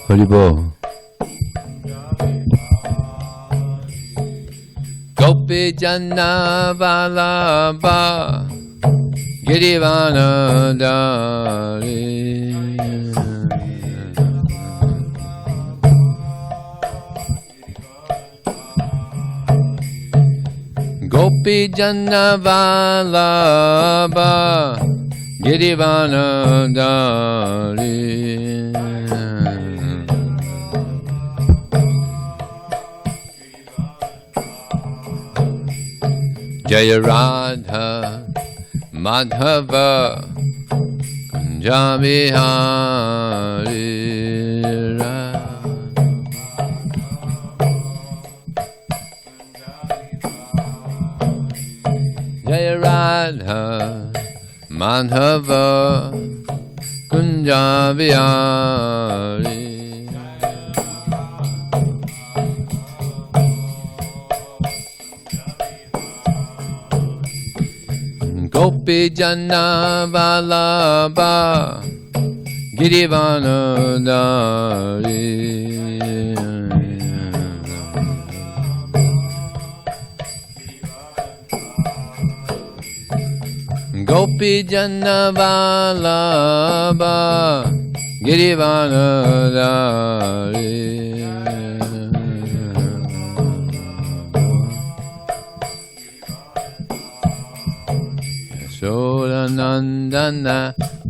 Haribo. Gopi Janna Vallabha Girivana Dari. Gopi Janna Vallabha Girivana Dari. Jaya Radha Madhava Kunja Bihari. Jaya Radha Madhava Kunja Bihari. Gopi Janna Vallabha Girivana Dari. Gopi Janna Vallabha Girivana Dari. Sodanandana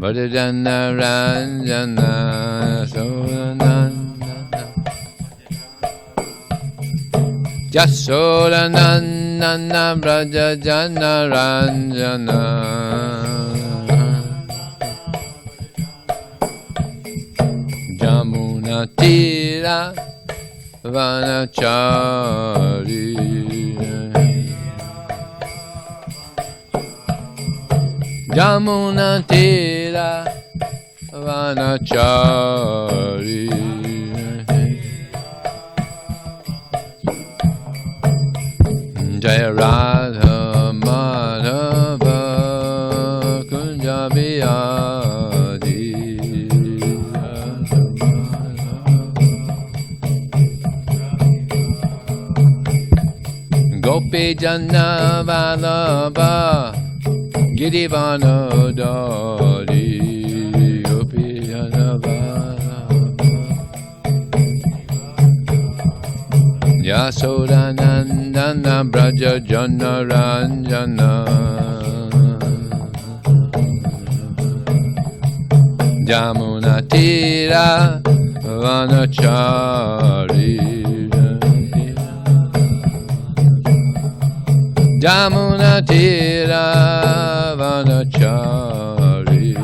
Vadajana Ranjana. Sodanandana Jasodanandana Vrajajana Ranjana. Jamuna Tira Vanachari. Jamuna Tira Vanachari. Jaya Radha Madhava Kunja Bihari. Gopi Janna Vallabha Girivana Dari. Gopi Janna Vallabha Yasodanandana Vrajajana Ranjana. Jamuna Tira Vanachari. Jamuna Tira Vanachari.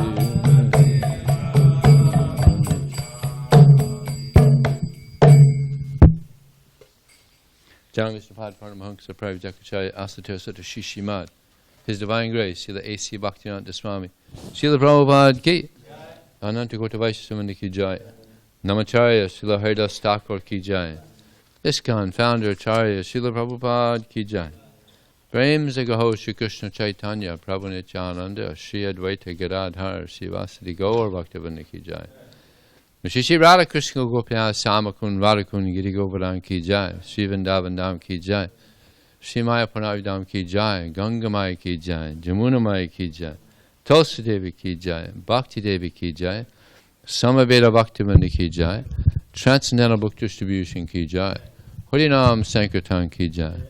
Janavishnupada Paramahamsa Pravijakacharya Asato Sutta Shishimad. His Divine Grace, Srila A.C. Bhaktivedanta Swami. Srila Prabhupada Ki. Ananta Kota Vaishnavamani Ki Jai. Namacharya Srila Haridas Thakur Ki Jai. ISKCON Founder Acharya Srila Prabhupada Ki Jai. Prem Zagaho Shri Krishna Chaitanya Prabhu Nityananda Shri Advaita Gadadhar Shri Vasadi Gaur Bhaktivinoda Ki Jai. Shri Radha Krishna Gopya Samakun Radhakun Giri Govardhan Ki Jai. Shri Vrindavan Ki Jai. Shri Maya Pranavidam Ki Jai. Gangamaya Ki Jai. Jamunamaya Ki Jai. Tulsi Devi Ki Jai. Bhakti Devi Ki Jai. Samaveda Bhaktivinoda Ki Jai. Transcendental Book Distribution Ki Jai. Harinam Sankirtan Ki Jai.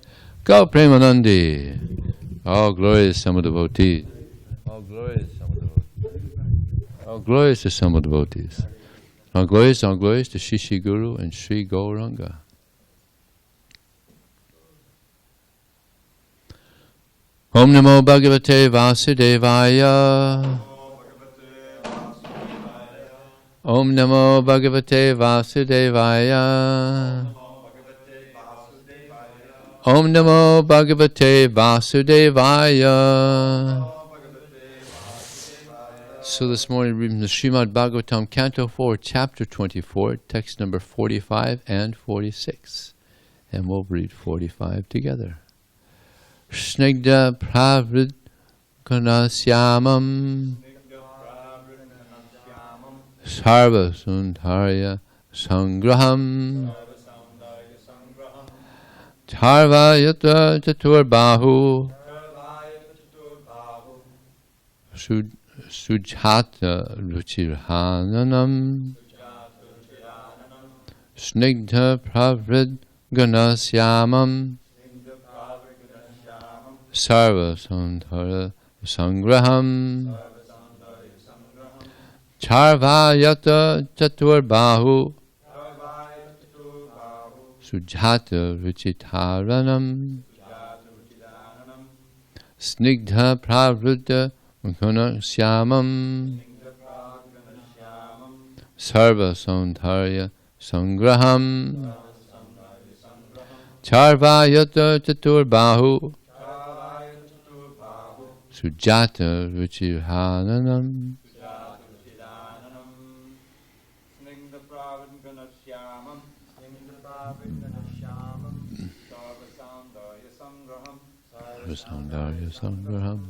Go Premanandi. All glorious some devotees. All glorious some devotees. All glorious to some devotees. All glorious to Shishi Guru and Sri Gauranga. Om Namo Bhagavate Vasudevaya. Om Namo Bhagavate Vasudevaya. Om Namo Bhagavate Vasudevaya. So this morning reading the Srimad Bhagavatam, Canto 4, Chapter 24, text number 45 and 46. And we'll read 45 together. Snigdha pravrit kanasyamam sarva sundharya sangraham charvayata chaturbahu sujata ruchirhananam snigdha pravrid ganasyamam sarva sandhara sangraham charvayata chaturbahu sujata ruchitaranam snigdha pravruta ganasyamam sarva sandhara sangraham charvayata chaturbahu sujata ruchirhananam Saundarya sangraham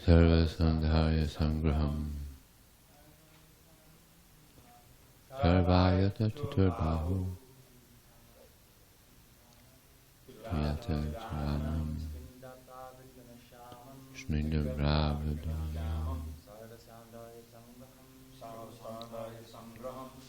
Sarva Sandharya Sangraham Sarvayata Chaturbahu Yata Charanam Shnida Bravadayam Sarvasundarya Sangraham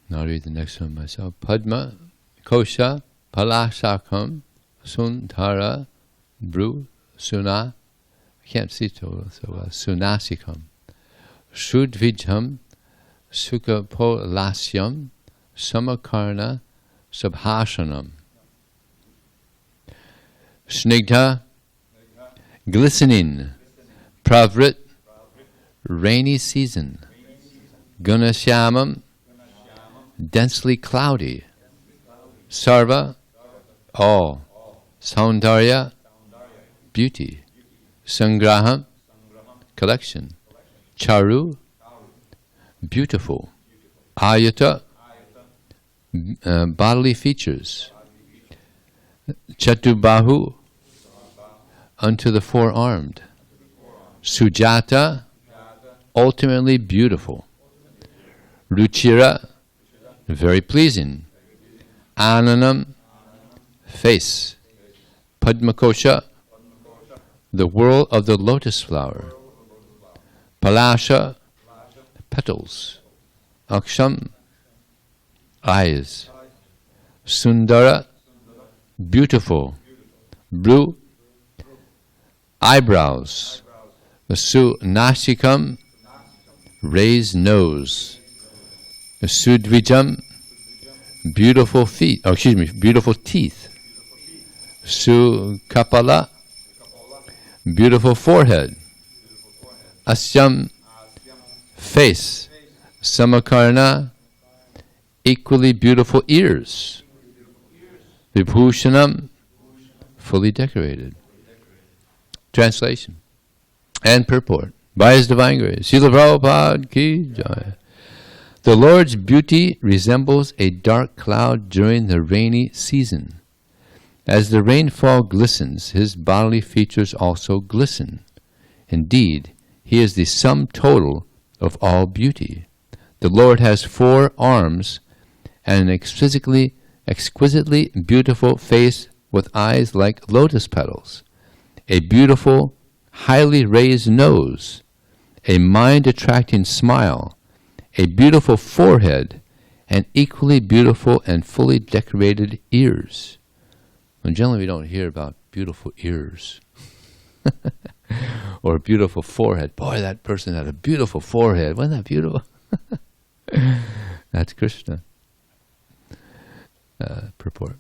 Now I'll read the next one myself. Padma Kosha Palashakam Sundara Bru Suna I can't see so Sunasikam Shrudvijham Sukapolasyam Samakarna Subhashanam Snigdha Glistening Pravrit Rainy season Gunashyamam Densely cloudy Sarva all Saundarya beauty Sangraham collection Charu beautiful Ayata bodily features Chatubahu unto the four-armed Sujata ultimately beautiful Ruchira very pleasing Ananam face Padmakosha the whirl of the lotus flower Palasha petals Aksham eyes Sundara beautiful Bru eyebrows Sunashikam raised nose Sudvijam beautiful feet beautiful teeth Sukapala beautiful forehead Asyam face Samakarna equally beautiful ears Vibhushanam fully decorated. Translation and purport by His Divine Grace Srila Prabhupada Ki Jai. The Lord's beauty resembles a dark cloud during the rainy season. As the rainfall glistens, His bodily features also glisten. Indeed, He is the sum total of all beauty. The Lord has 4 arms and an exquisitely beautiful face with eyes like lotus petals. a beautiful, highly raised nose, a mind-attracting smile, a beautiful forehead, and equally beautiful and fully decorated ears. And generally we don't hear about beautiful ears or a beautiful forehead. Boy, that person had a beautiful forehead. Wasn't that beautiful? That's Krishna. Purport.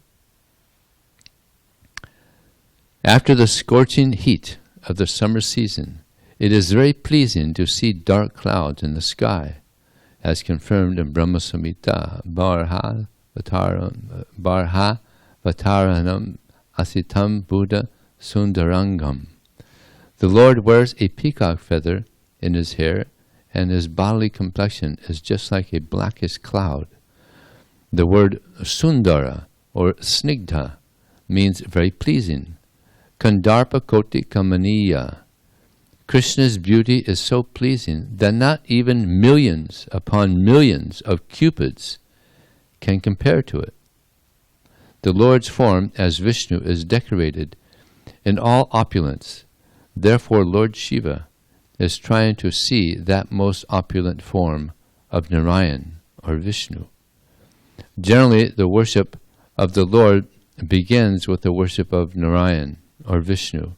After the scorching heat of the summer season, it is very pleasing to see dark clouds in the sky, as confirmed in Brahma Samhita, Barha Vataranam Asitam Buddha Sundarangam. The Lord wears a peacock feather in his hair, and his bodily complexion is just like a blackish cloud. The word Sundara, or Snigdha, means very pleasing. Kandarpa Koti Kamaniya. Krishna's beauty is so pleasing that not even millions upon millions of cupids can compare to it. The Lord's form as Vishnu is decorated in all opulence. Therefore Lord Shiva is trying to see that most opulent form of Narayan, or Vishnu. Generally, the worship of the Lord begins with the worship of Narayan, or Vishnu,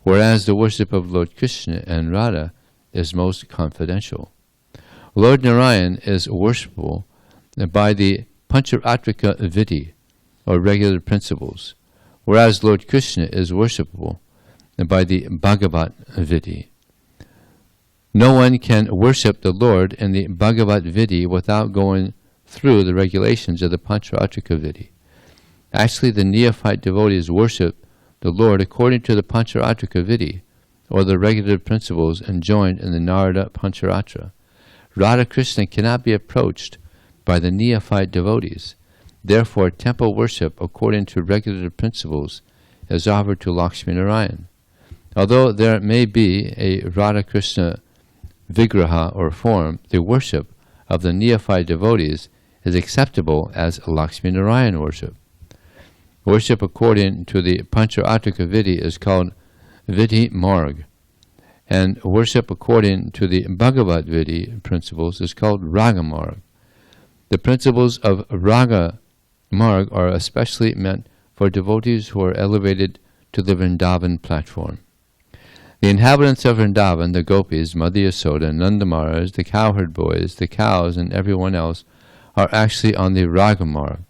whereas the worship of Lord Krishna and Radha is most confidential. Lord Narayan is worshipable by the Pancharatrika Vidhi, or regular principles, whereas Lord Krishna is worshipable by the Bhagavat Vidhi. No one can worship the Lord in the Bhagavat Vidhi without going through the regulations of the Pancharatrika Vidhi. Actually, the neophyte devotees worship the Lord according to the Pancharatrika Vidhi, or the regulative principles enjoined in the Narada Pancharatra. Radha Krishna cannot be approached by the neophyte devotees. Therefore, temple worship according to regulative principles is offered to Lakshmi Narayan. Although there may be a Radha Krishna vigraha or form, the worship of the neophyte devotees is acceptable as Lakshmi Narayan worship. Worship according to the Pancharatrika Vidhi is called Vidhi Marg, and worship according to the Bhagavat Vidhi principles is called Raga Marg. The principles of Raga Marg are especially meant for devotees who are elevated to the Vrindavan platform. The inhabitants of Vrindavan, the gopis, Mother Yasoda, Nanda Maharaj, the cowherd boys, the cows, and everyone else are actually on the Raga Marg,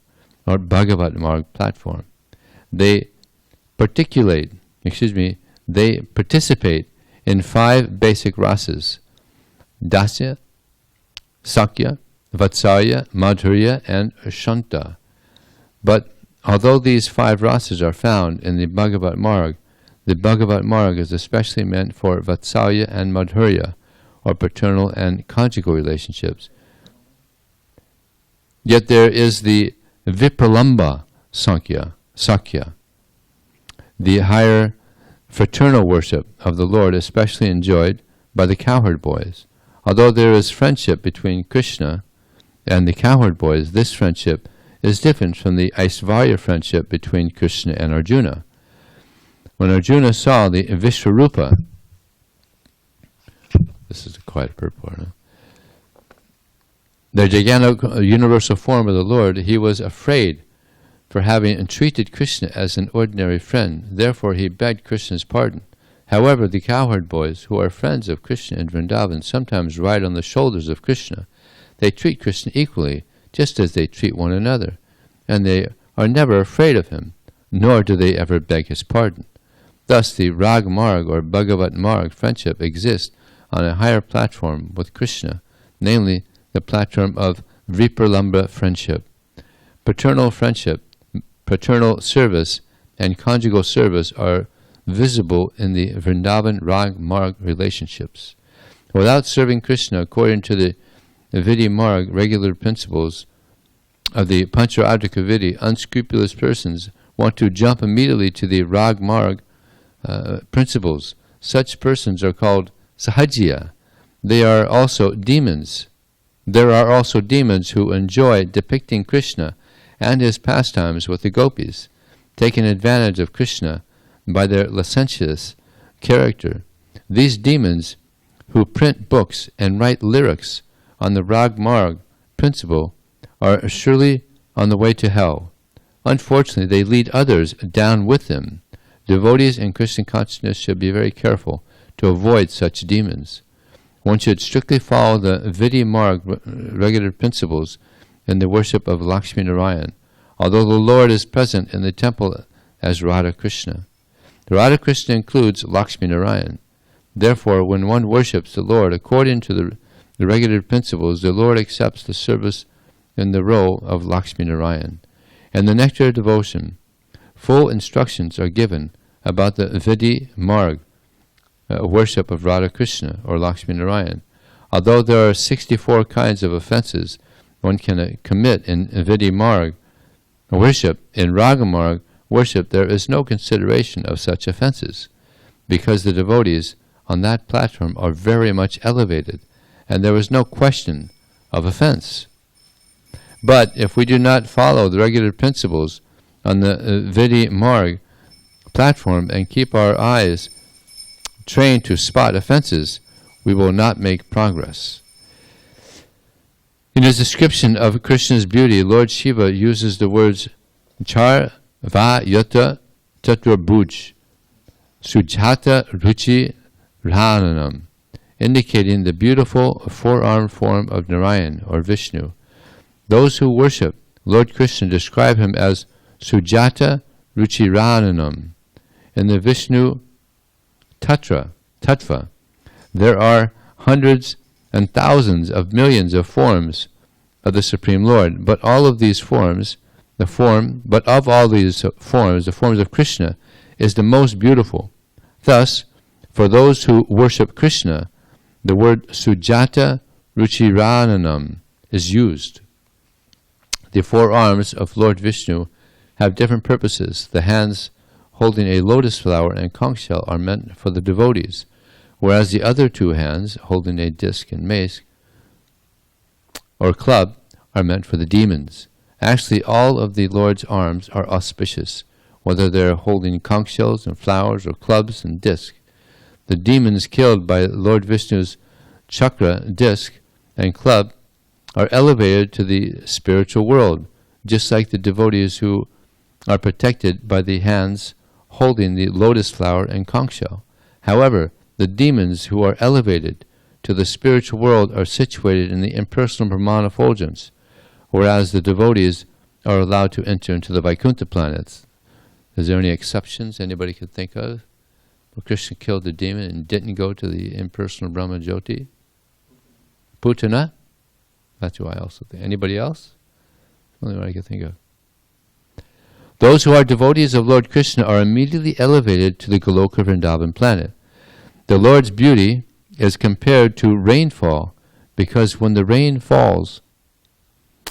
or Bhagavat Marg platform. They participate in 5 basic rasas: Dasya, Sakya, Vatsalya, Madhurya, and Shanta. But although these 5 rasas are found in the Bhagavat Marg is especially meant for Vatsalya and Madhurya, or paternal and conjugal relationships. Yet there is the Vipralamba Sakya, the higher fraternal worship of the Lord, especially enjoyed by the cowherd boys. Although there is friendship between Krishna and the cowherd boys, this friendship is different from the Aishvarya friendship between Krishna and Arjuna. When Arjuna saw the Vishwarupa, this is quite a purport, the gigantic universal form of the Lord, he was afraid for having entreated Krishna as an ordinary friend. Therefore he begged Krishna's pardon. However, the cowherd boys, who are friends of Krishna in Vrindavan, sometimes ride on the shoulders of Krishna. They treat Krishna equally, just as they treat one another, and they are never afraid of him, nor do they ever beg his pardon. Thus the Rag Marg, or Bhagavat Marg friendship, exists on a higher platform with Krishna, namely the platform of Vipralamba friendship. Paternal friendship, paternal service, and conjugal service are visible in the Vrindavan Rag Marg relationships. Without serving Krishna according to the Vidhi Marg regular principles of the Pancharatrika Vidhi, unscrupulous persons want to jump immediately to the Rag Marg principles. Such persons are called Sahajiya. They are also demons. There are also demons who enjoy depicting Krishna and his pastimes with the gopis. Taking advantage of Krishna, by their licentious character. These demons who print books and write lyrics on the Rag Marg principle are surely on the way to hell. Unfortunately, they lead others down with them. Devotees in Krishna consciousness should be very careful to avoid such demons. One should strictly follow the Vidhi Marg regular principles in the worship of Lakshmi Narayan, although the Lord is present in the temple as Radha Krishna. Radha Krishna includes Lakshmi Narayan. Therefore, when one worships the Lord according to the regular principles, the Lord accepts the service in the role of Lakshmi Narayan. In the Nectar of Devotion, full instructions are given about the Vidhi Marg worship of Radha Krishna or Lakshmi Narayan. Although there are 64 kinds of offenses one can commit in Vidhi Marg worship, in Raga Marg worship there is no consideration of such offenses, because the devotees on that platform are very much elevated, and there is no question of offense. But if we do not follow the regular principles on the Vidhi Marg platform and keep our eyes trained to spot offenses, we will not make progress. In his description of Krishna's beauty, Lord Shiva uses the words Char Va Yata Tatra Bhuj Sujata Ruchi Rananam, indicating the beautiful four-armed form of Narayan or Vishnu. Those who worship Lord Krishna describe him as Sujata Ruchirananam. In the Vishnu Tattva, there are hundreds and thousands of millions of forms of the Supreme Lord, but all of these forms, the form of Krishna is the most beautiful. Thus, for those who worship Krishna, the word Sujata Ruchirananam is used. The four arms of Lord Vishnu have different purposes. The hands holding a lotus flower and conch shell are meant for the devotees, whereas the other two hands holding a disc and mace or club are meant for the demons. Actually, all of the Lord's arms are auspicious, whether they're holding conch shells and flowers or clubs and disc. The demons killed by Lord Vishnu's chakra, disc, and club are elevated to the spiritual world, just like the devotees who are protected by the hands holding the lotus flower and conch shell. However, the demons who are elevated to the spiritual world are situated in the impersonal Brahmana effulgence, whereas the devotees are allowed to enter into the Vaikuntha planets. Is there any exceptions anybody could think of? Well, Krishna killed the demon and didn't go to the impersonal Brahma Jyoti? Putana? That's who I also think. Anybody else? Only one I can think of. Those who are devotees of Lord Krishna are immediately elevated to the Goloka Vrindavan planet. The Lord's beauty is compared to rainfall, because when the rain falls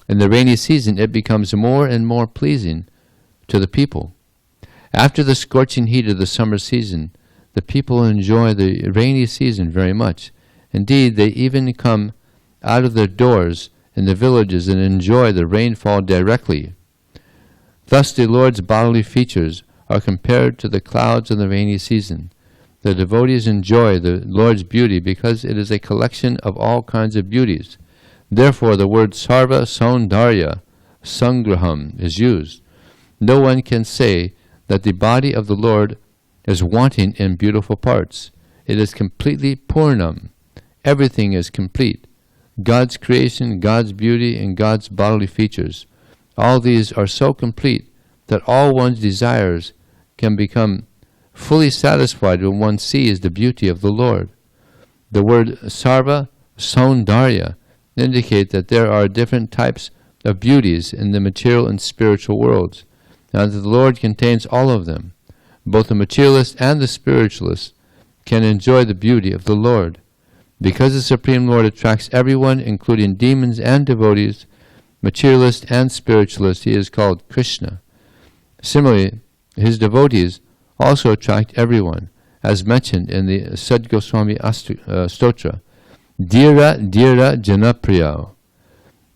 in the rainy season, it becomes more and more pleasing to the people. After the scorching heat of the summer season, the people enjoy the rainy season very much. Indeed, they even come out of their doors in the villages and enjoy the rainfall directly. Thus the Lord's bodily features are compared to the clouds in the rainy season. The devotees enjoy the Lord's beauty because it is a collection of all kinds of beauties. Therefore the word sarva saundarya sangraham is used. No one can say that the body of the Lord is wanting in beautiful parts. It is completely purnam. Everything is complete. God's creation, God's beauty, and God's bodily features. All these are so complete that all one's desires can become fully satisfied when one sees the beauty of the Lord. The word sarva saundarya indicate that there are different types of beauties in the material and spiritual worlds, and that the Lord contains all of them. Both the materialist and the spiritualist can enjoy the beauty of the Lord. Because the Supreme Lord attracts everyone, including demons and devotees, materialist and spiritualist, he is called Krishna. Similarly, his devotees also attract everyone, as mentioned in the Sad Goswami Stotra, Dira Dira Janapriya.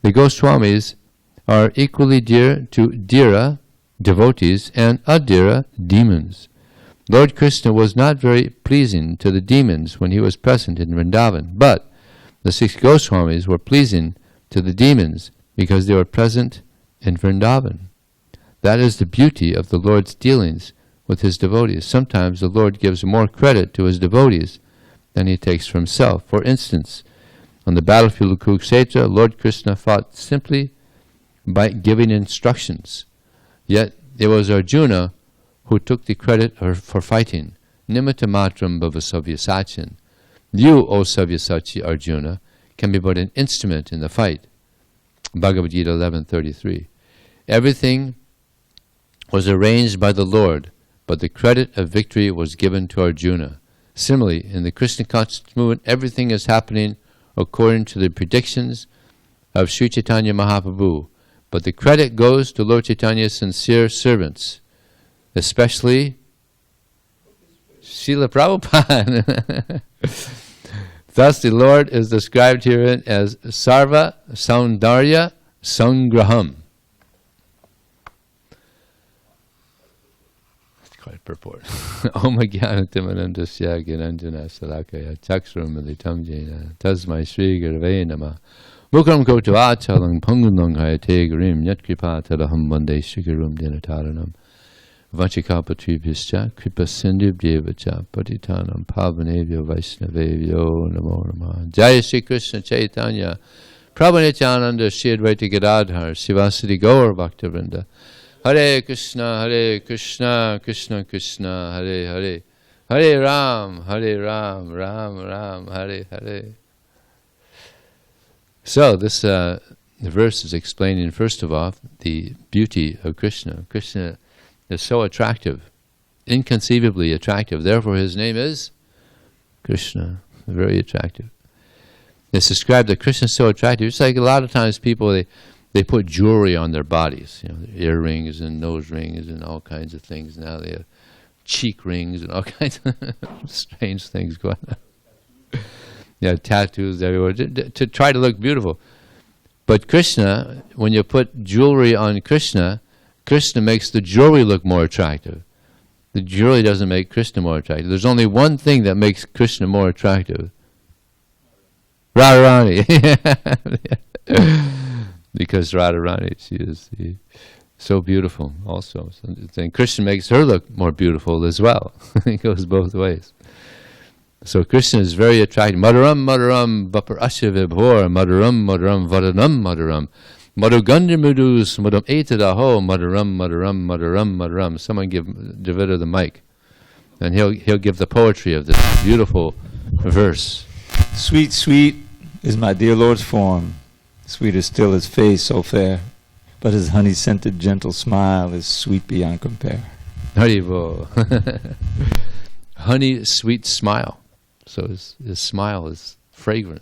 The Goswamis are equally dear to Dira, devotees, and Adira, demons. Lord Krishna was not very pleasing to the demons when he was present in Vrindavan, but the 6 Goswamis were pleasing to the demons because they were present in Vrindavan. That is the beauty of the Lord's dealings with his devotees. Sometimes the Lord gives more credit to his devotees than he takes for himself. For instance, on the battlefield of Kurukshetra, Lord Krishna fought simply by giving instructions. Yet it was Arjuna who took the credit for fighting. Nimitta matram bhava savyasachin. You, O Savyasachi Arjuna, can be but an instrument in the fight. Bhagavad Gita 11:33. Everything was arranged by the Lord, but the credit of victory was given to Arjuna. Similarly, in the Krishna consciousness movement, everything is happening according to the predictions of Sri Chaitanya Mahaprabhu, but the credit goes to Lord Chaitanya's sincere servants, especially Srila Prabhupada. Thus the Lord is described herein as Sarva Saundarya Sangraham. That's quite a purport. Om Jnanatimanandasya Gyananjana Salakaya Chakshram Militam Jena Tasmai Shri Gurave Namah Mukram Kotu Achalang Pangundang Hayate Garim Yatkripa Tadaham Vande Shikarum Dinataranam Vachikapatribhischa Kripa Sindhubhyevacha Patitanam Pavanevyo Vaishnavevyo Namo Namaha. Jaya Shri Krishna Chaitanya Prabhu Nityananda Shri Advaita Gadadhar Sivasati Gaur Bhaktivinoda. Hare Krishna, Krishna Krishna, Hare Hare, Hare Ram, Ram Ram, Hare Hare. So this the verse is explaining first of all the beauty of Krishna. Krishna is so attractive, inconceivably attractive. Therefore his name is Krishna, very attractive. It's described that Krishna is so attractive. It's like a lot of times people, they put jewelry on their bodies, earrings and nose rings and all kinds of things. Now they have cheek rings and all kinds of strange things going on. Tattoos everywhere to try to look beautiful. But Krishna, when you put jewelry on Krishna, Krishna makes the jewelry look more attractive. The jewelry doesn't make Krishna more attractive. There's only one thing that makes Krishna more attractive. Radharani. Because Radharani, she is so beautiful also. And Krishna makes her look more beautiful as well. It goes both ways. So Krishna is very attractive. Madhuram, Madhuram, Vapar Asya Vibhor, Madhuram, Madhuram, Vadanam, Madhuram. Madhugandhir Mudus, Madhum Etadaho, Madhuram, Madhuram, Madhuram, Madhuram. Someone give Dravida the mic. And he'll give the poetry of this beautiful verse. Sweet, sweet is my dear Lord's form. Sweet is still his face so fair. But his honey-scented gentle smile is sweet beyond compare. Haribo. Honey, sweet smile. So his smile is fragrant.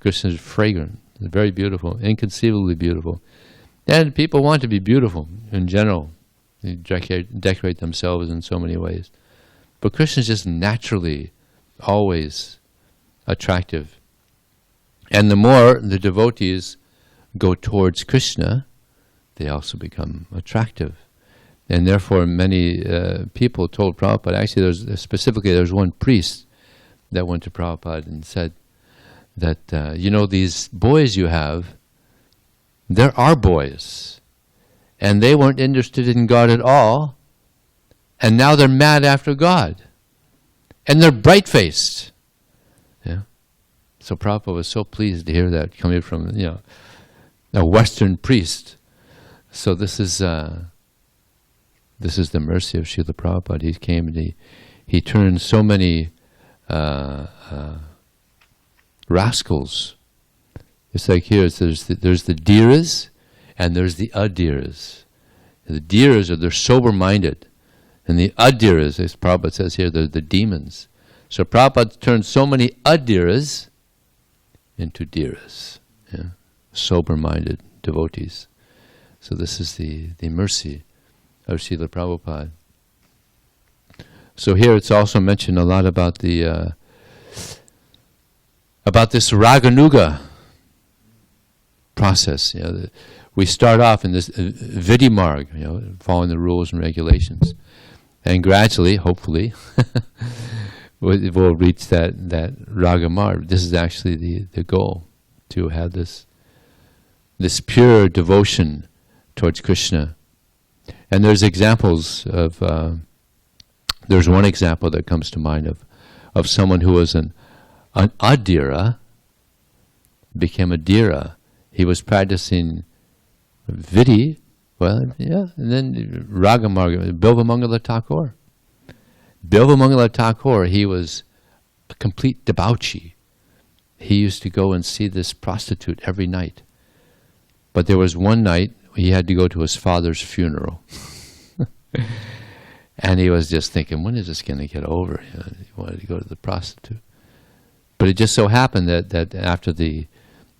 Krishna is fragrant. It's very beautiful, inconceivably beautiful. And people want to be beautiful in general. They decorate themselves in so many ways. But Krishna is just naturally always attractive. And the more the devotees go towards Krishna, they also become attractive. And therefore many people told Prabhupada, actually there's one priest that went to Prabhupada and said that, these boys you have, they're our boys. And they weren't interested in God at all. And now they're mad after God. And they're bright-faced. Yeah. So Prabhupada was so pleased to hear that coming from, a Western priest. So this is the mercy of Srila Prabhupada. He came and he turned so many rascals. It's like here, there's the dhiras and there's the adhiras. The dhiras they're sober-minded. And the adhiras, as Prabhupada says here, they're the demons. So Prabhupada turned so many adhiras into dhiras. Yeah? Sober-minded devotees. So this is the mercy of Srila Prabhupada. So here it's also mentioned a lot about the about this Raganuga process. We start off in this Vidimarg, following the rules and regulations. And gradually, hopefully, we'll reach that ragamar. This is actually the goal, to have this pure devotion towards Krishna. And there's examples of, there's one example that comes to mind of someone who was an adhira, became a dhira. He was practicing vidhi, and then Ragamarga, Bilvamangala Thakur. Bilvamangala Thakur, he was a complete debauchee. He used to go and see this prostitute every night. But there was one night he had to go to his father's funeral. And he was just thinking, when is this going to get over? He wanted to go to the prostitute. But it just so happened that after the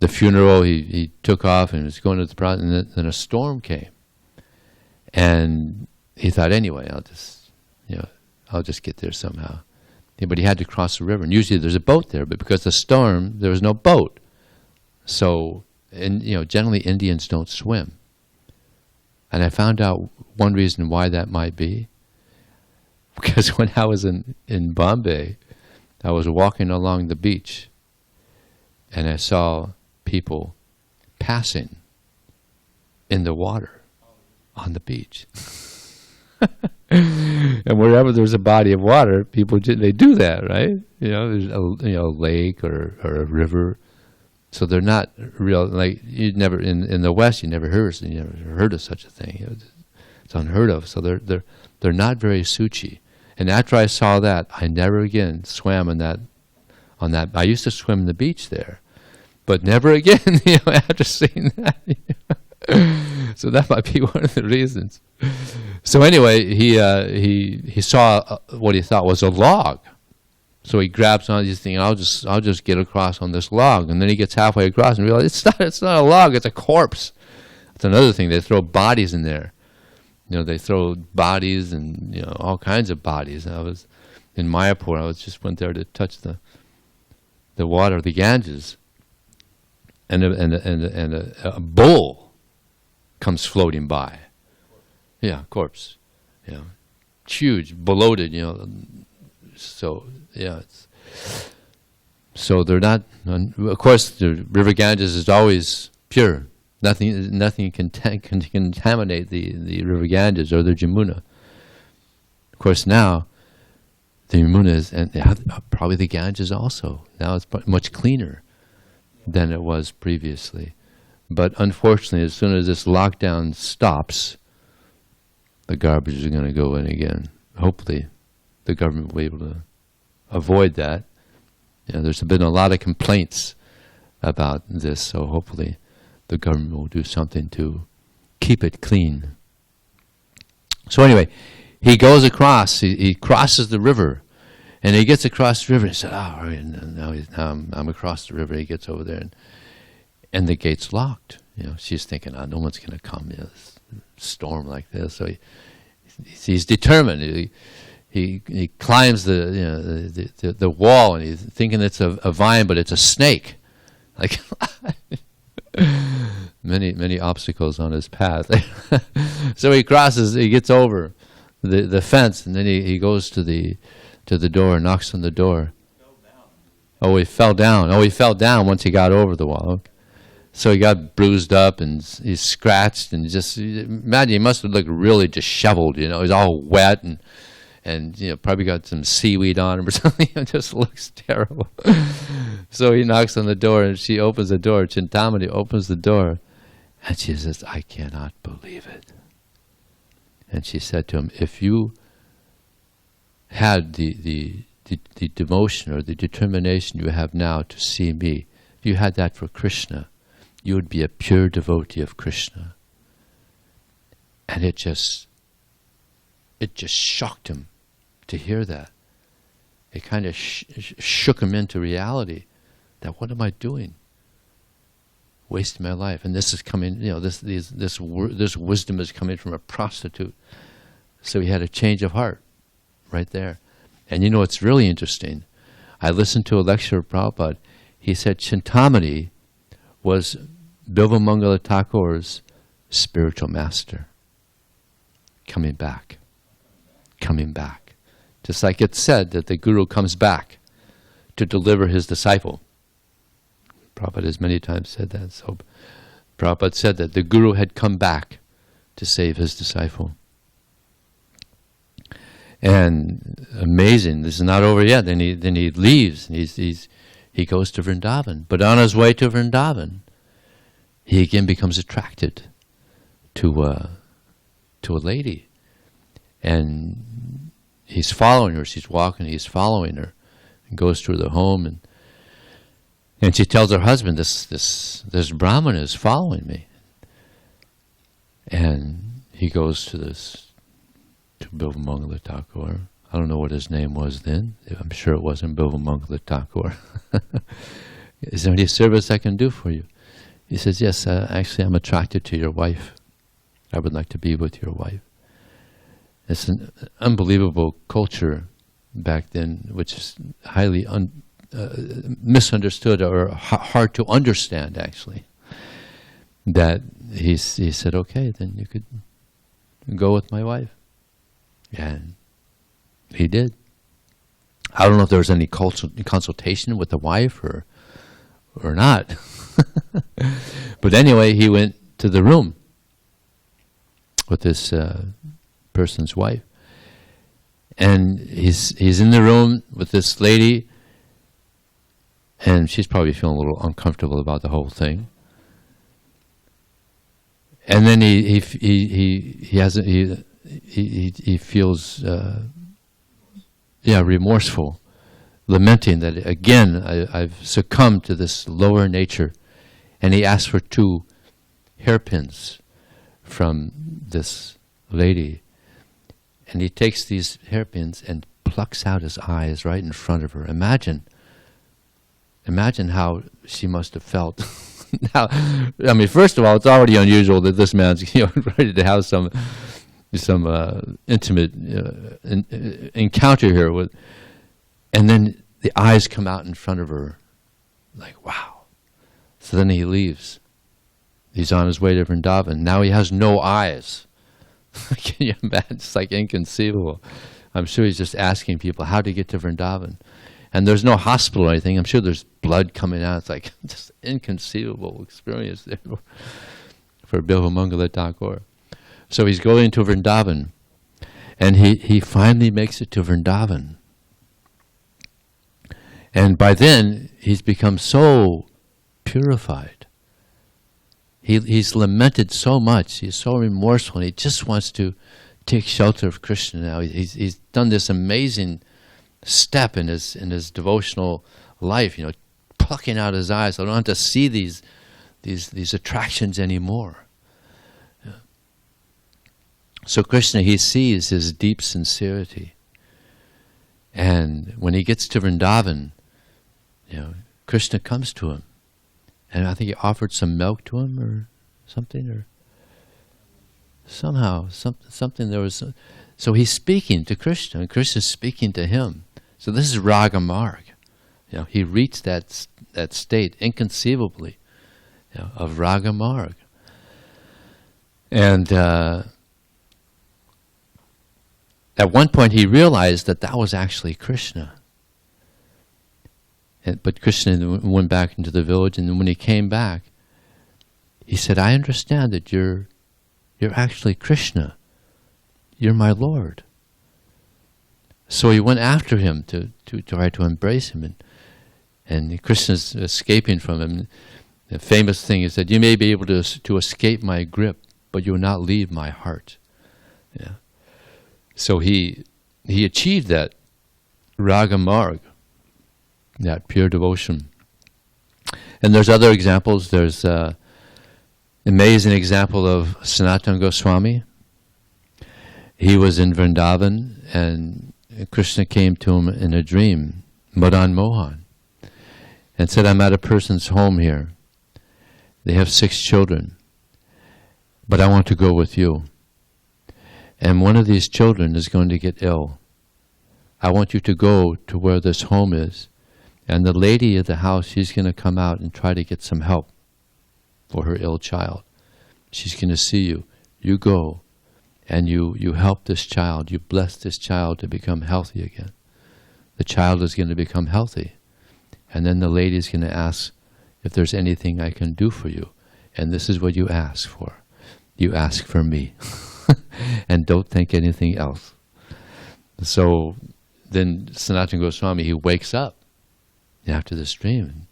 funeral, he took off and was going to the prostitute, and then a storm came. And he thought, anyway, I'll just get there somehow. But he had to cross the river, and usually there's a boat there, but because of the storm, there was no boat. So, generally Indians don't swim. And I found out one reason why that might be, because when I was in Bombay, I was walking along the beach, and I saw people passing in the water on the beach. And wherever there's a body of water, people they do that, right? There's a lake or a river, so they're not real. Like you never in the West, you never heard of such a thing. It's unheard of. So they're not very suchi. And after I saw that, I never again swam on that. I used to swim the beach there, but never again. After seeing that. So that might be one of the reasons. So anyway, he saw what he thought was a log. So he grabs on this thing. I'll just get across on this log, and then he gets halfway across and realizes it's not a log. It's a corpse. That's another thing. They throw bodies in there. They throw bodies and all kinds of bodies. I was in Mayapur. I just went there to touch the water, the Ganges, and a bull comes floating by. Yeah, corpse. Huge, bloated. So so they're not. Of course, the river Ganges is always pure. Nothing can contaminate the river Ganges or the Jamuna. Of course, now the Yamuna is, and probably the Ganges also. Now it's much cleaner than it was previously. But unfortunately, as soon as this lockdown stops, the garbage is going to go in again. Hopefully, the government will be able to avoid that. There's been a lot of complaints about this, so hopefully the government will do something to keep it clean. So anyway, he goes across, he crosses the river, and he gets across the river, and he said, all right, now I'm across the river. He gets over there, and the gate's locked. She's thinking, no one's going to come, this storm like this. So he's determined. He climbs the wall, and he's thinking it's a vine, but it's a snake. Like many obstacles on his path. So he crosses. He gets over the fence, and then he goes to the door, knocks on the door. Oh, he fell down. He fell down once he got over the wall. Okay. So he got bruised up and he's scratched, and just imagine he must have looked really disheveled. He's all wet and probably got some seaweed on him or something. It just looks terrible. So he knocks on the door, and she opens the door. Chintamani opens the door, and she says, "I cannot believe it." And she said to him, "If you had the devotion or the determination you have now to see me, if you had that for Krishna, you would be a pure devotee of Krishna." And it just shocked him to hear that. It kind of shook him into reality that, what am I doing? Wasting my life. And this is coming, this wisdom is coming from a prostitute. So he had a change of heart right there. And it's really interesting. I listened to a lecture of Prabhupada. He said Chintamani was Bilvamangala Thakur's spiritual master coming back. coming back. Just like it's said that the Guru comes back to deliver his disciple. Prabhupada has many times said that. So Prabhupada said that the Guru had come back to save his disciple. And amazing, this is not over yet. Then he leaves, and he goes to Vrindavan. But on his way to Vrindavan, he again becomes attracted to a lady. And he's following her. She's walking, he's following her. And goes to the home, and she tells her husband, this Brahmana is following me. And he goes to Bilvamangala Thakur. I don't know what his name was then. I'm sure it wasn't Bilvamangala Thakur. Is there any service I can do for you? He says, yes, actually I'm attracted to your wife. I would like to be with your wife. It's an unbelievable culture back then, which is highly misunderstood or hard to understand, actually. That he said, okay, then you could go with my wife. And he did. I don't know if there was any consultation with the wife or not. But anyway, he went to the room with this person's wife. And he's in the room with this lady, and she's probably feeling a little uncomfortable about the whole thing. And then he feels remorseful, lamenting that again I've succumbed to this lower nature, and he asks for 2 hairpins from this lady. And he takes these hairpins and plucks out his eyes right in front of her. Imagine how she must have felt. Now, I mean, first of all, it's already unusual that this man's ready to have some intimate encounter here with, and then the eyes come out in front of her, like wow. So then he leaves. He's on his way to Vrindavan. Now he has no eyes. Can you imagine? It's like inconceivable. I'm sure he's just asking people how to get to Vrindavan. And there's no hospital or anything. I'm sure there's blood coming out. It's like just inconceivable experience there for Bilvamangala Thakur. So he's going to Vrindavan. And he finally makes it to Vrindavan. And by then, he's become so purified. He's lamented so much. He's so remorseful. And he just wants to take shelter of Krishna now. He's done this amazing step in his devotional life. Plucking out his eyes. I don't have to see these attractions anymore. Yeah. So Krishna, he sees his deep sincerity, and when he gets to Vrindavan, Krishna comes to him. And I think he offered some milk to him or something, or somehow, something there was. So he's speaking to Krishna, and Krishna's speaking to him. So this is Raga Marg. He reached that state inconceivably, of Raga Marg. And at one point he realized that was actually Krishna. But Krishna went back into the village, and when he came back, he said, I understand that you're actually Krishna. You're my Lord. So he went after him to try to embrace him, and Krishna's escaping from him. The famous thing is that you may be able to escape my grip, but you will not leave my heart. Yeah. So he achieved that Raga Marg, that pure devotion. And there's other examples. There's an amazing example of Sanatana Goswami. He was in Vrindavan, and Krishna came to him in a dream, Madan Mohan, and said, I'm at a person's home here. They have 6 children, but I want to go with you. And one of these children is going to get ill. I want you to go to where this home is. And the lady of the house, she's going to come out and try to get some help for her ill child. She's going to see you. You go and you help this child, you bless this child to become healthy again. The child is going to become healthy. And then the lady is going to ask if there's anything I can do for you. And this is what you ask for. You ask for me. And don't think anything else. So then Sanatana Goswami, he wakes up after this dream.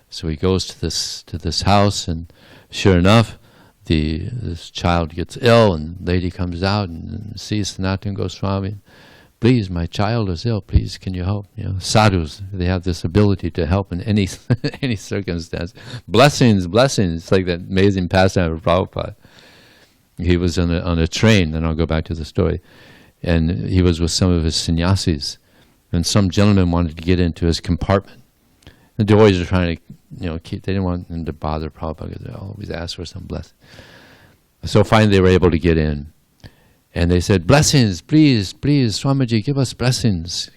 So he goes to this house, and sure enough, this child gets ill, and lady comes out and sees Sanatana Goswami. Please, my child is ill. Please, can you help? Sadhus, they have this ability to help in any any circumstance. Blessings. It's like that amazing pastime of Prabhupada. He was on a train, and I'll go back to the story. And he was with some of his sannyasis, and some gentleman wanted to get into his compartment. The devotees are trying to, keep. They didn't want them to bother Prabhupada because they always ask for some blessing. So finally, they were able to get in. And they said, blessings, please, Swamiji, give us blessings.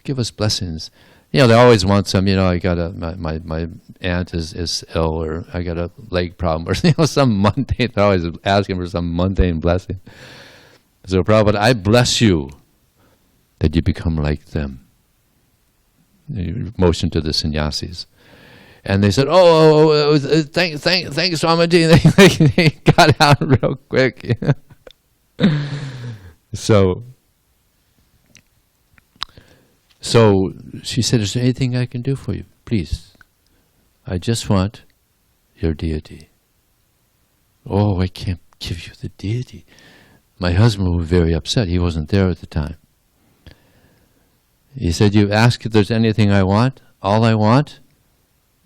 They always want some, I got my aunt is ill, or I got a leg problem, or some mundane, they're always asking for some mundane blessing. So Prabhupada, I bless you that you become like them. Motion to the sannyasis. And they said, thanks Swamiji. They got out real quick. So she said, is there anything I can do for you? Please. I just want your deity. Oh, I can't give you the deity. My husband was very upset. He wasn't there at the time. He said, you ask if there's anything I want. All I want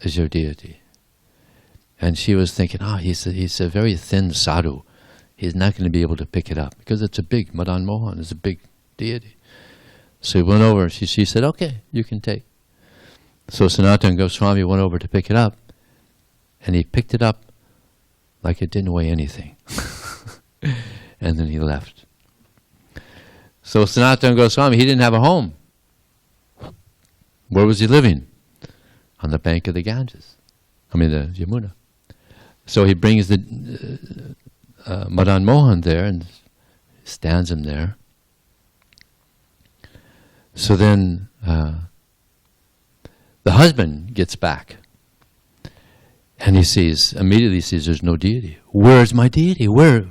is your deity. And she was thinking, he's a very thin sadhu. He's not going to be able to pick it up because it's a big Madan Mohan. It's a big deity. So he went over and she said, okay, you can take. So Sanatana Goswami went over to pick it up, and he picked it up like it didn't weigh anything. And then he left. So Sanatana Goswami, he didn't have a home. Where was he living? On the bank of the Ganges. The Yamuna. So he brings the Madan Mohan there and stands him there. So then the husband gets back, and he immediately sees there's no deity. Where's my deity? Where?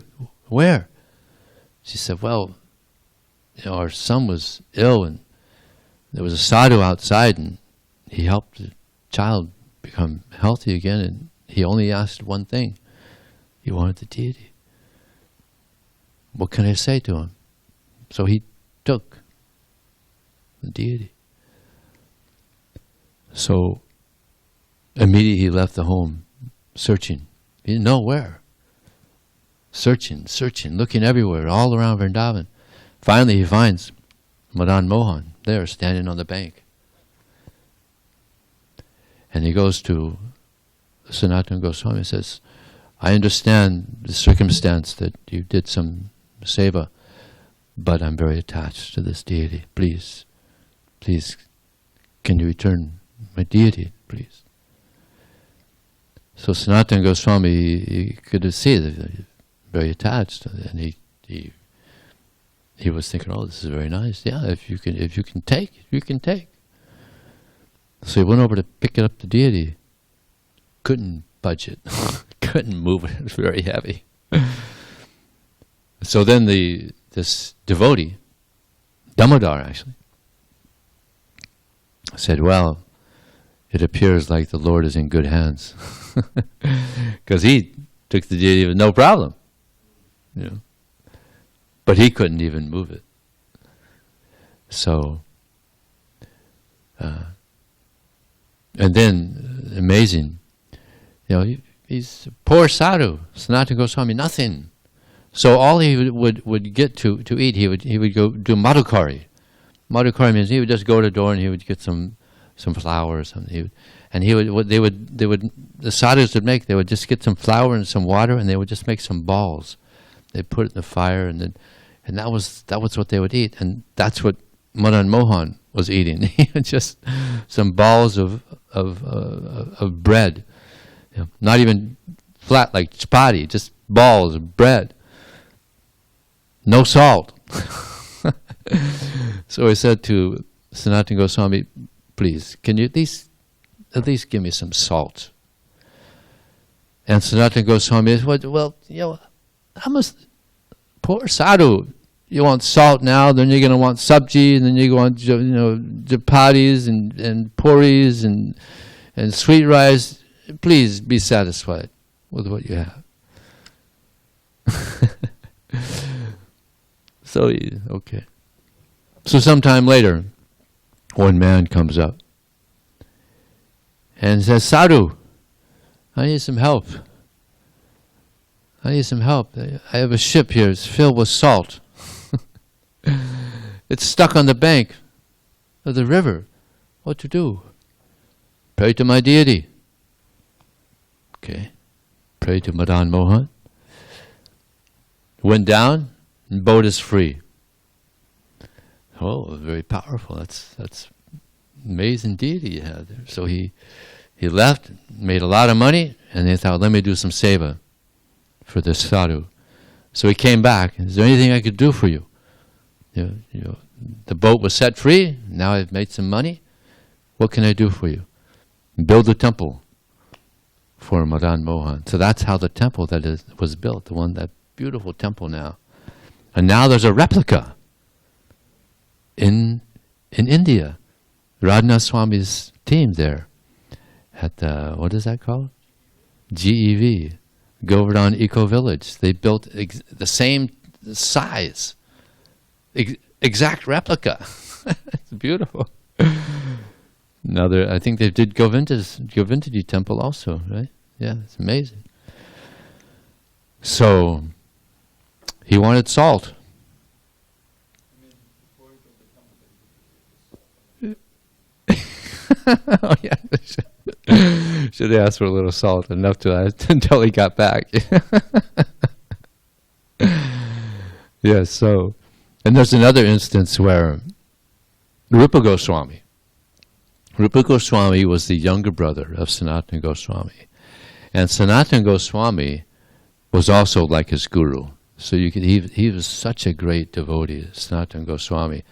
She said, well, our son was ill, and there was a sadhu outside, and he helped the child become healthy again, and he only asked one thing. He wanted the deity. What can I say to him? So he took the deity. So immediately he left the home, searching. He didn't know where. Searching, looking everywhere, all around Vrindavan. Finally he finds Madan Mohan there, standing on the bank. And he goes to Sanatana Goswami and says, I understand the circumstance that you did some seva, but I'm very attached to this deity. Please, can you return my deity, please? So Sanatana Goswami, he could see that he's very attached, and he was thinking, this is very nice. Yeah, if you can take, you can take. So he went over to pick up the deity. Couldn't budge it. Couldn't move it. It was very heavy. So then this devotee, Damodar actually, said, well, it appears like the Lord is in good hands. Because he took the deity with no problem. But he couldn't even move it. So, and then, amazing, he's a poor sadhu, Sanatana Goswami, nothing. So all he would get to eat, he would go do madhukari. Madhukari means he would just go to the door and he would get some flour or something. The sadhus would just get some flour and some water, and they would just make some balls. They'd put it in the fire, and that was what they would eat, and that's what Madan Mohan was eating. Just some balls of bread, not even flat like chapati, just balls of bread. no salt. So he said to Sanatana Goswami, please, can you at least give me some salt? And Sanatana Goswami said, well, I'm a poor sadhu. You want salt now, then you're going to want sabji, and then you're going to want chapatis and puris and sweet rice. Please be satisfied with what you have. So, okay. So sometime later, one man comes up and says, Sadhu, I need some help. I need some help. I have a ship here. It's filled with salt. It's stuck on the bank of the river. What to do? Pray to my deity. Okay. Pray to Madan Mohan. Went down, and boat is free. Oh, very powerful. That's amazing deity you had there. So he left, made a lot of money, and they thought, let me do some seva for this sadhu. So he came back. Is there anything I could do for you? The boat was set free. Now I've made some money. What can I do for you? Build a temple for Madan Mohan. So that's how the temple was built. That beautiful temple now. And now there's a replica in India. Radhanath Swami's team there at what is that called? GEV, Govardhan Eco Village. They built the same size, exact replica. It's beautiful. I think they did Govindaji temple also, right? Yeah, it's amazing. So he wanted salt. Oh yeah, should have asked for a little salt, enough until he got back. Yeah. So, and there's another instance where Rupa Goswami was the younger brother of Sanatana Goswami, and Sanatana Goswami was also like his guru. So he was such a great devotee, Sanatana Goswami.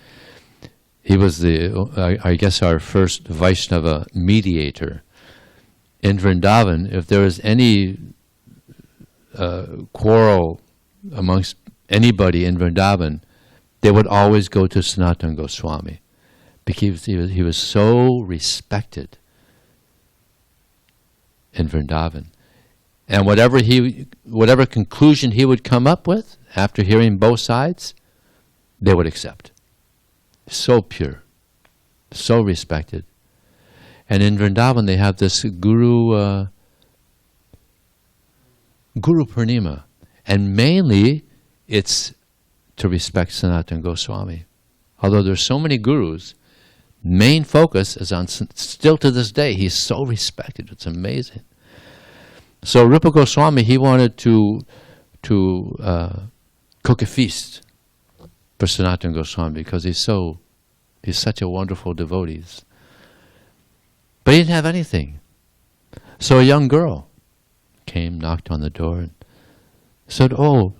He was I guess our first Vaishnava mediator. In Vrindavan, if there was any quarrel amongst anybody in Vrindavan, they would always go to Sanatana Goswami, because he was so respected in Vrindavan. And whatever conclusion he would come up with after hearing both sides, they would accept. So pure, so respected. And in Vrindavan they have this Guru Purnima, and mainly it's to respect Sanatana Goswami. Although there's so many gurus, main focus is on, still to this day, he's so respected. It's amazing. So Rupa Goswami, he wanted to cook a feast for Sanatana Goswami because he's such a wonderful devotee. But he didn't have anything. So a young girl came, knocked on the door, and said, "Oh,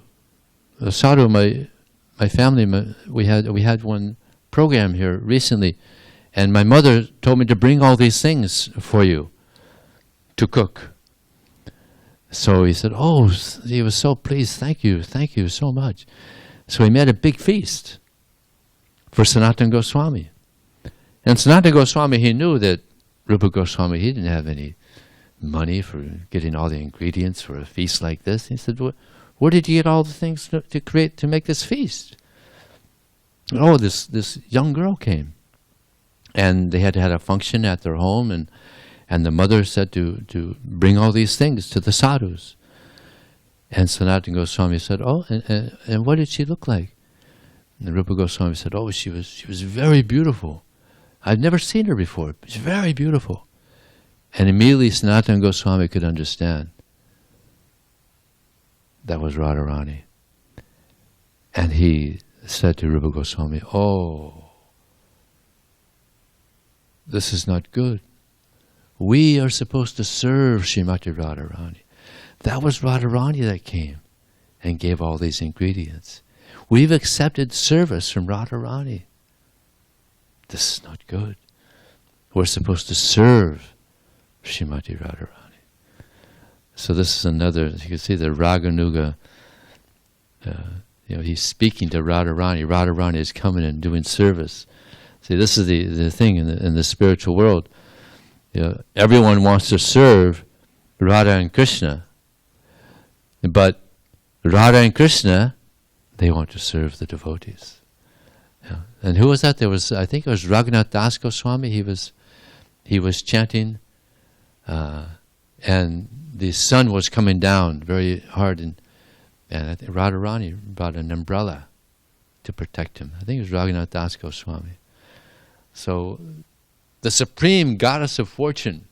Sadhu, my family, we had one program here recently, and my mother told me to bring all these things for you to cook." So he said, "Oh," he was so pleased. Thank you so much." So he made a big feast for Sanatana Goswami. And Sanatana Goswami, he knew that Rupa Goswami, he didn't have any money for getting all the ingredients for a feast like this. He said, "Where did you get all the things to make this feast?" Oh, this young girl came, and they had a function at their home, and the mother said to bring all these things to the sadhus. And Sanatana Goswami said, "Oh, and what did she look like?" And Rupa Goswami said, "Oh, she was very beautiful. I've never seen her before. She's very beautiful." And immediately Sanatana Goswami could understand that was Radharani. And he said to Rupa Goswami, "Oh, this is not good. We are supposed to serve Srimati Radharani. That was Radharani that came and gave all these ingredients. We've accepted service from Radharani. This is not good. We're supposed to serve Srimati Radharani. So this is another, you can see the Raganuga, he's speaking to Radharani. Radharani is coming and doing service. See, this is the thing in the spiritual world. Everyone wants to serve Radha and Krishna, but Radha and Krishna, they want to serve the devotees. And who was that? I think it was Raghunath Das Goswami. He was chanting, and the sun was coming down very hard, and I think Radharani brought an umbrella to protect him. I think it was Raghunath Das Goswami. So the supreme goddess of fortune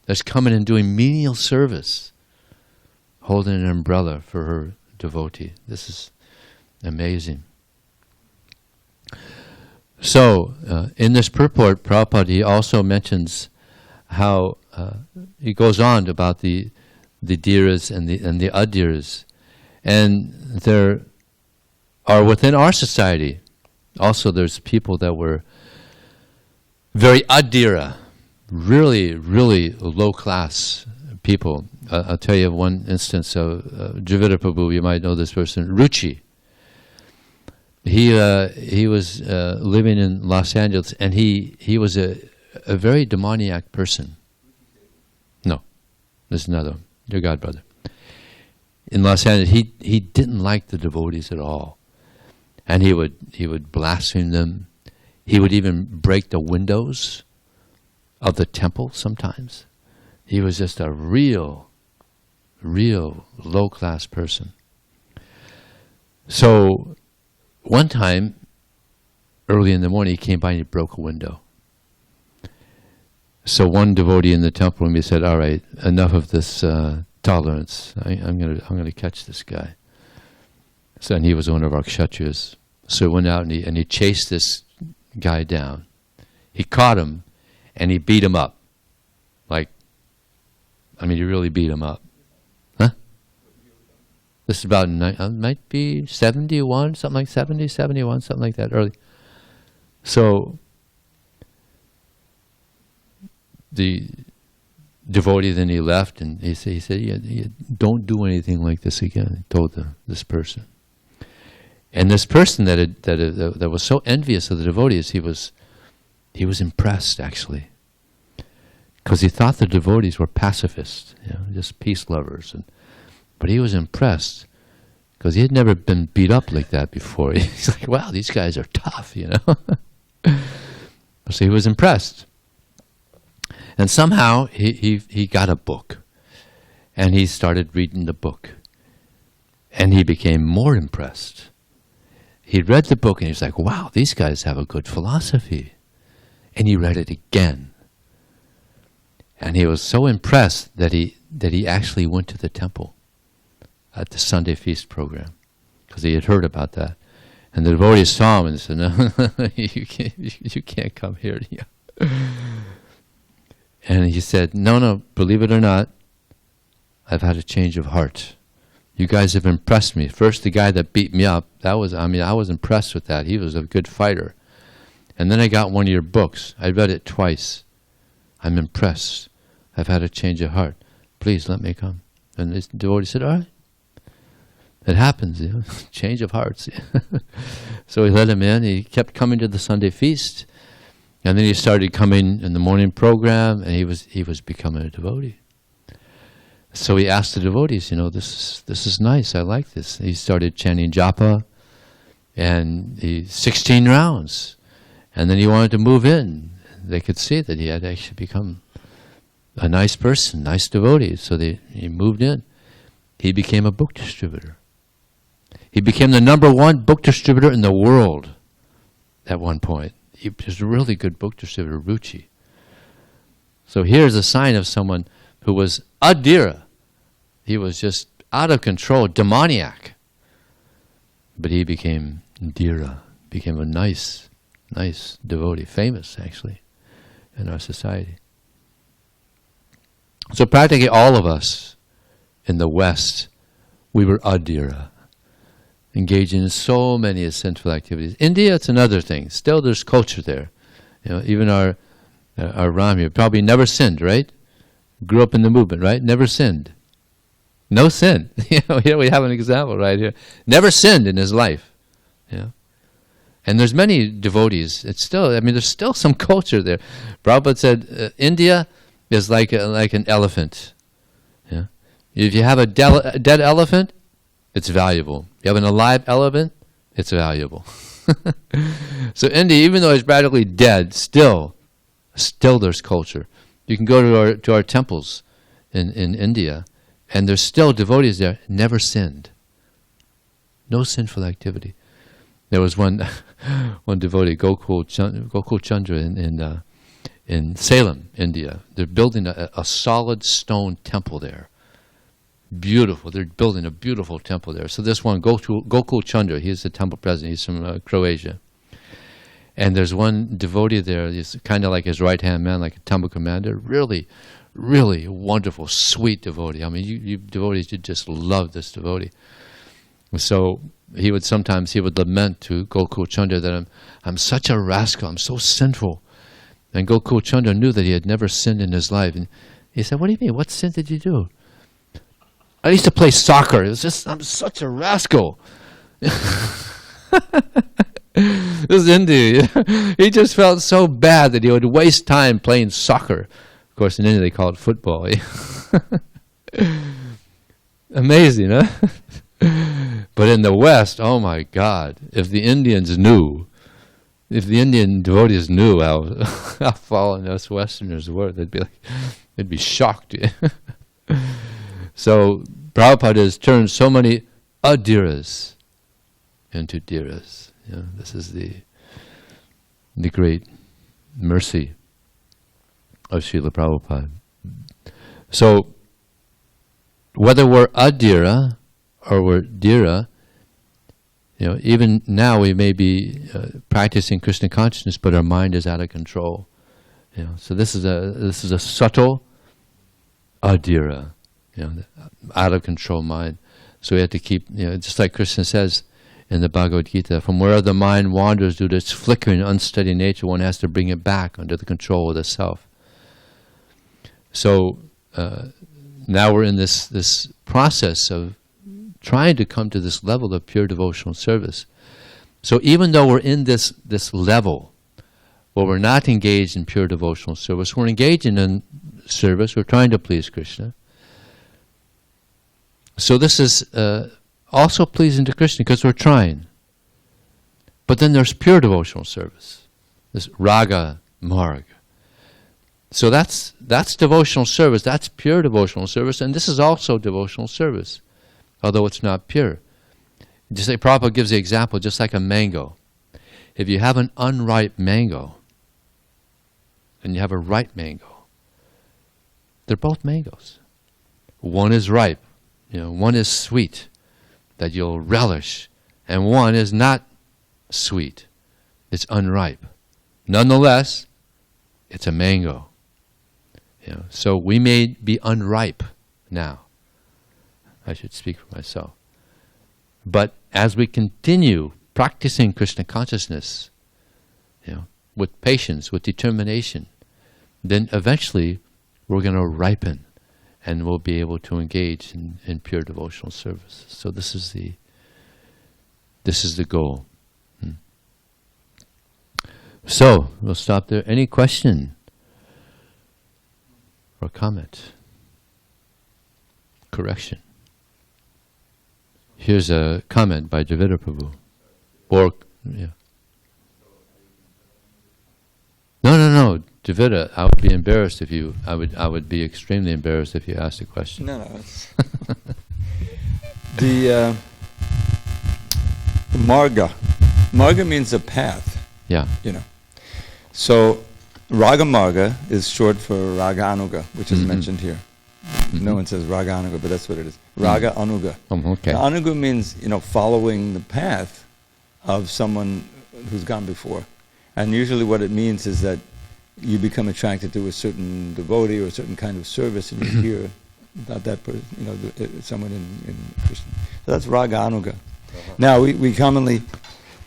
that's coming and doing menial service, holding an umbrella for her devotee. This is amazing. So, in this purport, Prabhupada, he also mentions how he goes on about the dhiras and the adhiras, and there are within our society also there's people that were very adhira, really, really low class people. I'll tell you one instance of Dravida Prabhu. You might know this person, Ruchi. He was living in Los Angeles, and he was a very demoniac person. No, this is another one, your godbrother. In Los Angeles, he didn't like the devotees at all, and he would blaspheme them. He would even break the windows of the temple sometimes. He was just a real low-class person. So one time, early in the morning, he came by and he broke a window. So one devotee in the temple room, he said, "All right, enough of this tolerance. I'm going to catch this guy." So, and he was one of our kshatriyas. So he went out and he chased this guy down. He caught him and he beat him up. He really beat him up. Huh? This is about, might be 71, something like 70, 71, something like that, early. So the devotee, then he left, and he said, yeah, don't do anything like this again, he told this person. And this person that was so envious of the devotees, he was impressed, actually, because he thought the devotees were pacifists, just peace lovers. But he was impressed because he had never been beat up like that before. He's like, wow, these guys are tough, So he was impressed. And somehow he got a book, and he started reading the book, and he became more impressed. He read the book and he was like, wow, these guys have a good philosophy. And he read it again. And he was so impressed that he actually went to the temple at the Sunday feast program, because he had heard about that. And the devotees saw him and said, no, you can't come here. And he said, no, believe it or not, I've had a change of heart. You guys have impressed me. First, the guy that beat me up, I was impressed with that. He was a good fighter. And then I got one of your books. I read it twice. I'm impressed. I've had a change of heart. Please let me come. And this devotee said, all right. It happens, change of hearts. So he let him in. He kept coming to the Sunday feast. And then he started coming in the morning program, and he was becoming a devotee. So he asked the devotees, this is nice, I like this. He started chanting japa, and 16 rounds. And then he wanted to move in. They could see that he had actually become a nice person, nice devotee. So he moved in. He became a book distributor. He became the #1 book distributor in the world at one point. He was a really good book distributor, Ruchi. So here's a sign of someone who was adhira. He was just out of control, demoniac. But he became dhira, became a nice devotee, famous actually in our society. So practically all of us in the West, we were adhira. engaging in so many sinful activities. India, it's another thing. Still, there's culture there. Even our Ram here probably never sinned, right? Grew up in the movement, right? Never sinned. No sin. Here we have an example right here. Never sinned in his life. And there's many devotees. It's still, there's still some culture there. Prabhupada said, India is like an elephant. If you have a dead elephant, it's valuable. You have an alive elephant, it's valuable. So India, even though it's practically dead, still there's culture. You can go to our temples in India, and there's still devotees there, never sinned. No sinful activity. There was one devotee, Gokul Chandra in Salem, India. They're building a solid stone temple there. Beautiful. They're building a beautiful temple there. So this one, Gokul Chandra, he's the temple president. He's from Croatia. And there's one devotee there. He's kind of like his right-hand man, like a temple commander. Really, really wonderful, sweet devotee. You devotees, you just love this devotee. So he would lament to Gokul Chandra that I'm such a rascal. I'm so sinful. And Gokul Chandra knew that he had never sinned in his life. And he said, "What do you mean? What sin did you do?" "I used to play soccer. It was just, I'm such a rascal." This is India. He just felt so bad that he would waste time playing soccer. Of course, in India they call it football. Amazing, huh? But in the West, oh my God, if the Indian devotees knew how fallen us Westerners were, they'd be shocked. So Prabhupada has turned so many adiras into dhiras. This is the great mercy of Srila Prabhupada. So whether we're adhira or we're dhira, even now we may be practicing Krishna consciousness, but our mind is out of control. So this is a subtle adhira, out of control mind. So we have to keep, just like Krishna says in the Bhagavad Gita, from wherever the mind wanders due to its flickering, unsteady nature, one has to bring it back under the control of the self. So now we're in this process of trying to come to this level of pure devotional service. So even though we're in this level where we're not engaged in pure devotional service, we're engaging in service, we're trying to please Krishna. So this is also pleasing to Krishna because we're trying. But then there's pure devotional service, this raga marg. So that's devotional service, that's pure devotional service, and this is also devotional service, although it's not pure. Just like Prabhupada gives the example, just like a mango. If you have an unripe mango and you have a ripe mango, they're both mangoes. One is ripe, one is sweet that you'll relish, and one is not sweet, it's unripe. Nonetheless, it's a mango. So we may be unripe now. I should speak for myself. But as we continue practicing Krishna consciousness, with patience, with determination, then eventually we're going to ripen and we'll be able to engage in pure devotional service. So this is the goal. So we'll stop there. Any question or comment? Correction. Here's a comment by Dravida Prabhu. No. Dravida, I would be embarrassed if you. I would be extremely embarrassed if you asked a question. No. The marga. Marga means a path. Yeah. So raga marga is short for raga anuga, which is mentioned here. No one says raga anuga, but that's what it is. Raga anuga. Okay. Now, anuga means following the path of someone who's gone before, and usually what it means is that you become attracted to a certain devotee or a certain kind of service, and you hear about that person, someone in Krishna. So that's raga anuga. Now, we commonly,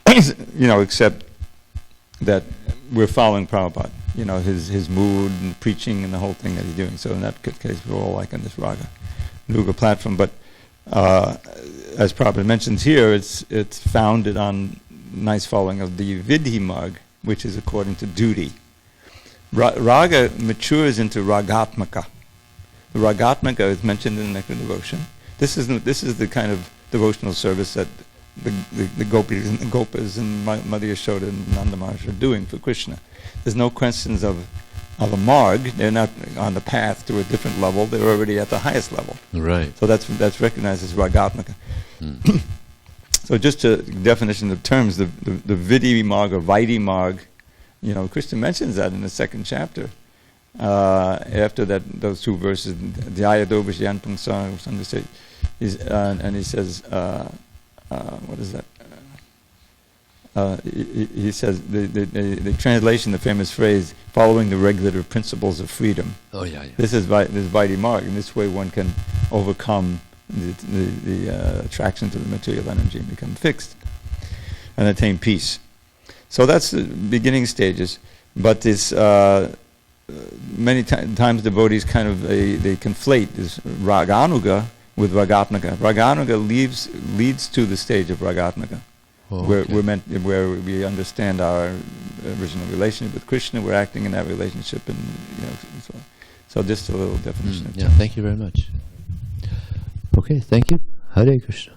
accept that we're following Prabhupada, his mood and preaching and the whole thing that he's doing. So in that case, we're all like on this Ruga platform. But as Prabhupada mentions here, it's founded on nice following of the Vidhi Marg, which is according to duty. Raga matures into Ragatmaka. The Ragatmaka is mentioned in the Nectar Devotion. This is the kind of devotional service that the gopis and the gopas and Mother Yashoda and Nanda Maharaj are doing for Krishna. There's no questions of a marg. They're not on the path to a different level. They're already at the highest level. Right. So that's recognized as Ragatmaka. So just a definition of terms, the Vidhi Marg or Vaidhi Marg, Krishna mentions that in the second chapter. After those two verses, Dhyayadovish Yantung Sang, and he says, what is that? He says the translation, the famous phrase, following the regulative principles of freedom. Oh yeah. This is Vaidhi Marg, and this way one can overcome the attraction to the material energy and become fixed and attain peace. So that's the beginning stages. But this many times devotees kind of they conflate this Raganuga with Ragatmaka. Raganuga leads to the stage of Ragatmaka, where we understand our original relationship with Krishna. We're acting in that relationship, and so just a little definition. Thank you very much. Okay, thank you. Hare Krishna.